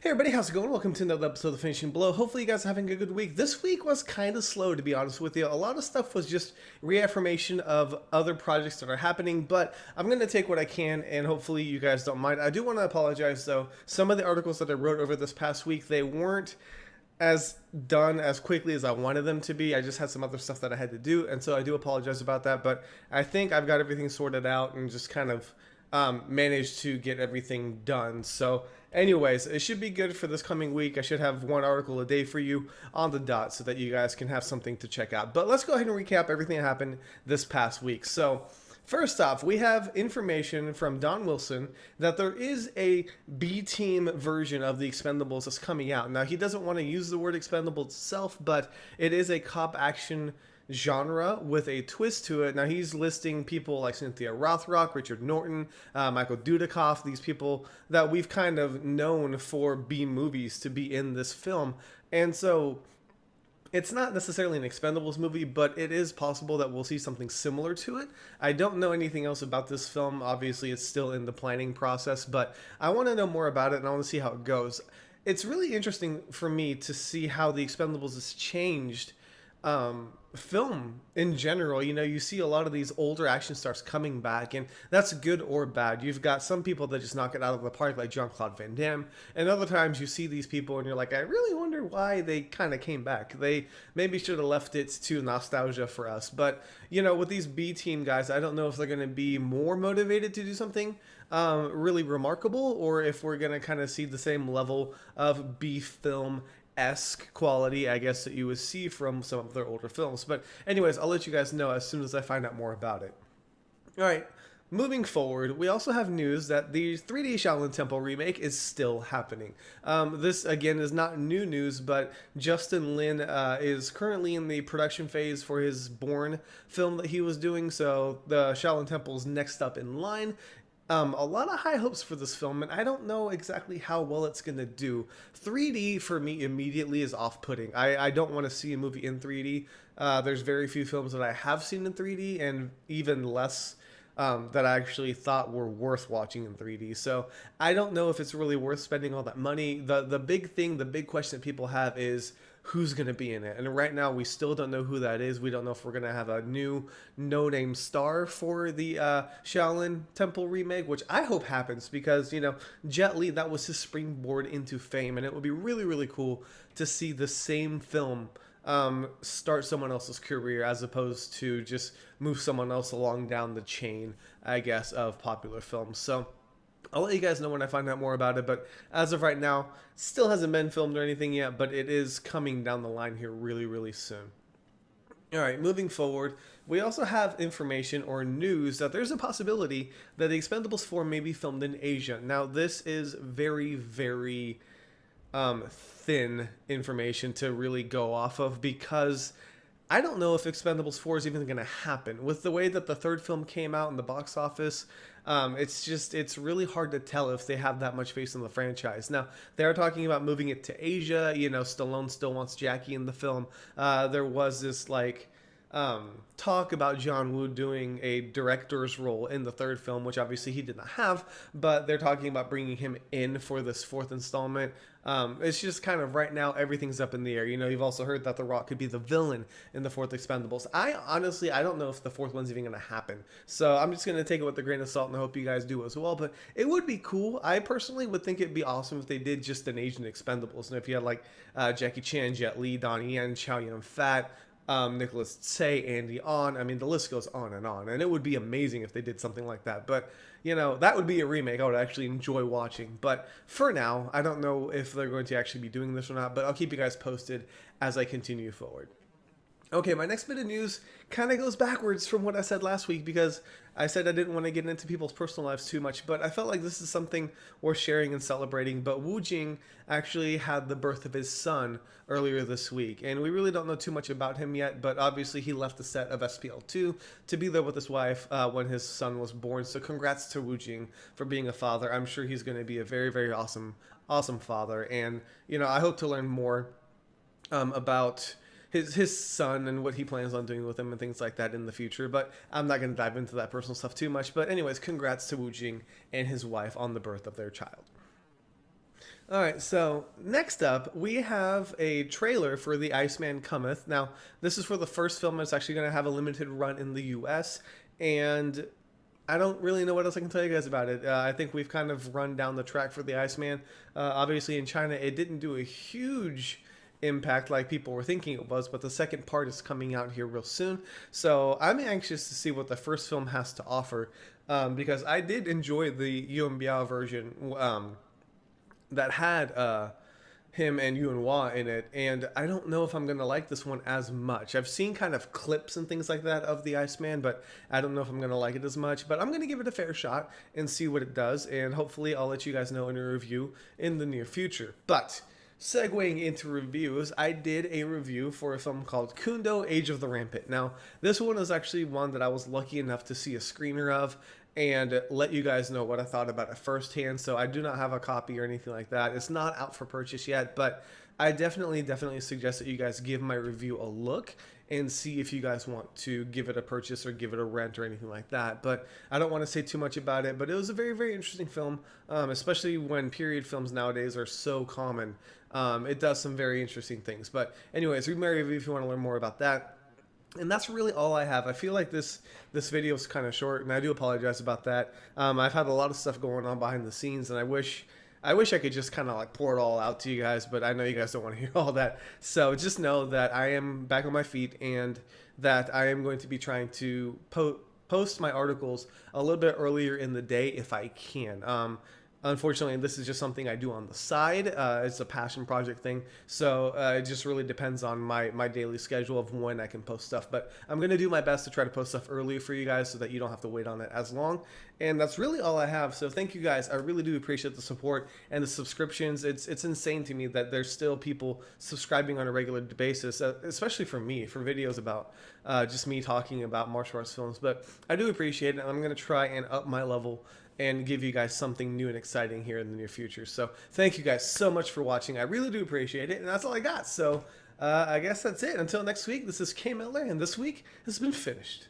Hey everybody, how's it going? Welcome to another episode of Finishing Blow. Hopefully you guys are having a good week. This week was kind of slow, to be honest with you. A lot of stuff was just reaffirmation of other projects that are happening, but I'm going to take what I can, and hopefully you guys don't mind. I do want to apologize, though. Some of the articles that I wrote over this past week, they weren't as done as quickly as I wanted them to be. I just had some other stuff that I had to do, and so I do apologize about that, but I think I've got everything sorted out and just kind of managed to get everything done. So anyways, it should be good for this coming week. I should have one article a day for you on the dot so that you guys can have something to check out. But let's go ahead and recap everything that happened this past week. So first off, we have information from Don Wilson that there is a B-team version of the Expendables that's coming out. Now, he doesn't want to use the word Expendable itself, but it is a cop action genre with a twist to it. Now, he's listing people like Cynthia Rothrock, Richard Norton, Michael Dudikoff, these people that we've kind of known for B movies to be in this film. And so it's not necessarily an Expendables movie, but it is possible that we'll see something similar to it. I don't know anything else about this film. Obviously, it's still in the planning process, but I want to know more about it, and I want to see how it goes. It's really interesting for me to see how the Expendables has changed film in general. You know, you see a lot of these older action stars coming back, and that's good or bad. You've got some people that just knock it out of the park, like Jean-Claude Van Damme, and other times you see these people and you're like, I really wonder why they kind of came back. They maybe should have left it to nostalgia for us. But, you know, with these B-team guys, I don't know if they're going to be more motivated to do something really remarkable, or if we're going to kind of see the same level of B film esque quality, I guess, that you would see from some of their older films. But anyways, I'll let you guys know as soon as I find out more about it. All right, moving forward, we also have news that the 3D Shaolin Temple remake is still happening. This, again, is not new news, but Justin Lin is currently in the production phase for his Bourne film that he was doing, so the Shaolin Temple is next up in line. A lot of high hopes for this film, and I don't know exactly how well it's going to do. 3D, for me, immediately is off-putting. I don't want to see a movie in 3D. There's very few films that I have seen in 3D, and even less that I actually thought were worth watching in 3D. So I don't know if it's really worth spending all that money. The big thing, the big question that people have is, who's going to be in it? And right now, we still don't know who that is. We don't know if we're going to have a new no-name star for the Shaolin Temple remake, which I hope happens because, you know, Jet Li, that was his springboard into fame, and it would be really, really cool to see the same film start someone else's career as opposed to just move someone else along down the chain, I guess, of popular films. So I'll let you guys know when I find out more about it, but as of right now, still hasn't been filmed or anything yet, but it is coming down the line here really, really soon. All right, moving forward, we also have information or news that there's a possibility that the Expendables 4 may be filmed in Asia. Now, this is very, very thin information to really go off of because I don't know if Expendables 4 is even going to happen. With the way that the third film came out in the box office, it's really hard to tell if they have that much faith in the franchise. Now, they're talking about moving it to Asia. You know, Stallone still wants Jackie in the film. There was this, like, talk about John Woo doing a director's role in the third film, which obviously he did not have, but they're talking about bringing him in for this fourth installment. It's just kind of right now, everything's up in the air. You know, you've also heard that The Rock could be the villain in the fourth Expendables. I don't know if the fourth one's even going to happen. So I'm just going to take it with a grain of salt and I hope you guys do as well. But it would be cool. I personally would think it'd be awesome if they did just an Asian Expendables. And if you had like Jackie Chan, Jet Li, Donnie Yen, Chow Yun-fat, Nicholas Tsay, Andy On. I mean, the list goes on, and it would be amazing if they did something like that. But, you know, that would be a remake I would actually enjoy watching. But for now, I don't know if they're going to actually be doing this or not, but I'll keep you guys posted as I continue forward. Okay, my next bit of news kind of goes backwards from what I said last week because I said I didn't want to get into people's personal lives too much, but I felt like this is something worth sharing and celebrating. But Wu Jing actually had the birth of his son earlier this week, and we really don't know too much about him yet, but obviously he left the set of SPL2 to be there with his wife when his son was born. So congrats to Wu Jing for being a father. I'm sure he's going to be a very, very awesome father, and, you know, I hope to learn more about his son and what he plans on doing with him and things like that in the future. But I'm not going to dive into that personal stuff too much. But anyways, congrats to Wu Jing and his wife on the birth of their child. All right, so next up, we have a trailer for The Iceman Cometh. Now, this is for the first film that's actually going to have a limited run in the US, and I don't really know what else I can tell you guys about it. I think we've kind of run down the track for The Iceman. Obviously, in China, it didn't do a huge impact like people were thinking it was, but the second part is coming out here real soon. So I'm anxious to see what the first film has to offer, because I did enjoy the Yuan Biao version. That had him and Yuan Hua in it, and I don't know if I'm gonna like this one as much. I've seen kind of clips and things like that of the Iceman, but I don't know if I'm gonna like it as much. But I'm gonna give it a fair shot and see what it does, and hopefully I'll let you guys know in a review in the near future. But segueing into reviews, I did a review for a film called Kundo Age of the Rampant. Now, this one is actually one that I was lucky enough to see a screener of and let you guys know what I thought about it firsthand. So I do not have a copy or anything like that. It's not out for purchase yet, but I definitely suggest that you guys give my review a look and see if you guys want to give it a purchase or give it a rent or anything like that. But I don't want to say too much about it, but it was a very interesting film, especially when period films nowadays are so common. It does some very interesting things. But anyways, read my review if you want to learn more about that. And that's really all I have. I feel like this video is kind of short, and I do apologize about that. I've had a lot of stuff going on behind the scenes, and I wish I could just kind of like pour it all out to you guys, but I know you guys don't want to hear all that. So just know that I am back on my feet, and that I am going to be trying to post my articles a little bit earlier in the day if I can. Unfortunately, this is just something I do on the side. It's a passion project thing. So it just really depends on my daily schedule of when I can post stuff. But I'm going to do my best to try to post stuff early for you guys so that you don't have to wait on it as long. And that's really all I have. So thank you guys. I really do appreciate the support and the subscriptions. It's insane to me that there's still people subscribing on a regular basis, especially for me, for videos about just me talking about martial arts films. But I do appreciate it. And I'm going to try and up my level and give you guys something new and exciting here in the near future. So thank you guys so much for watching. I really do appreciate it, and that's all I got. So I guess that's it. Until next week, this is K Miller, and this week has been finished.